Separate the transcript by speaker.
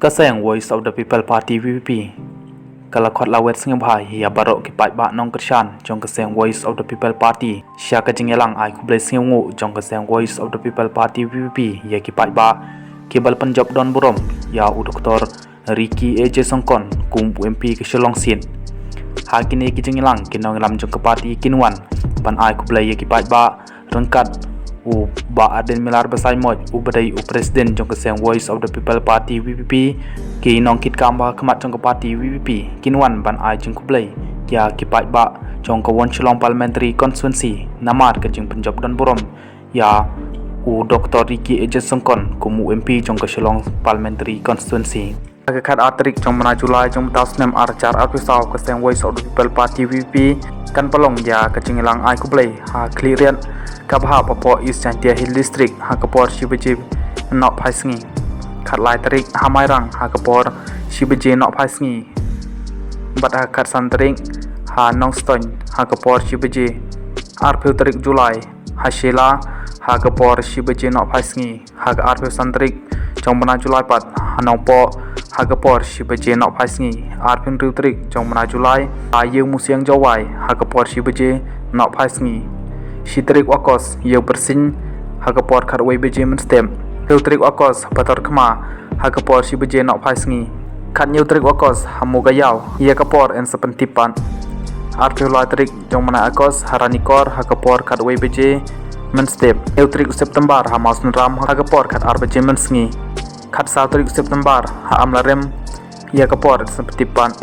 Speaker 1: Kasayang Voice of the People Party VPP kalakot lawet sengebhai ya barok ki pai ba nong Krishan jong kasayang Voice of the People Party sya ka jingelang ai kublai sengu jong kasayang Voice of the People Party VPP ya ki pai ba ki bal Punjab Don Burom ya u Dr. Ricky AJ Songkon kum MP ke Shalong Sin ha kini ki jingelang ki nong lam jong ke party kinwan pan ai kublai ya ki pai ba rengkat u ba aden milar basai moj u badai u presiden jong kasayang Voice of the People Party VPP ki nong kit kamba kemat jong ke party VPP kinwan ban ai jong kublai ya ki pai ba jong ke won Shillong Parliamentary Constituency namar ke jing Punjab Don Burom ya u Dr. Ricky AJ Songkon kumu MP jong ke Shillong Parliamentary Constituency Agak atrik jong mana Julai jong tasnem arcar arpisau kasayang Voice of the People Party VPP kan pelong ya ke jingelang ai kublai ha clearian kabha papo East Chantia Hill District ha kapor Shibaji nok phaisngi khat lai tarik hamairang ha kapor Shibaji nok phaisngi bat ha khat santring ha nong ston ha kapor Shibaji arpil tarik Julai ha shela ha kapor Shibaji nok phaisngi ha arpil santrik jong mana Julai pat ha nong po ha kapor Shibaji nok phaisngi arpil tarik jong mana Julai ha yeung musiang jawai ha kapor Shibaji nok phaisngi Shitrik wakos yau bersin hakapor karwai beje menstem filtrik wakos patar kema hakapor si beje nak phaisngi khat neutrik wakos hamugayau ia kapor en sepentipan artilatrik jong mana akos haranikor hakapor karwai beje menstem neutrik September hamas ram hakapor khat ar beje mensngi khat satrik September ha amlarem ia kapor sepentipan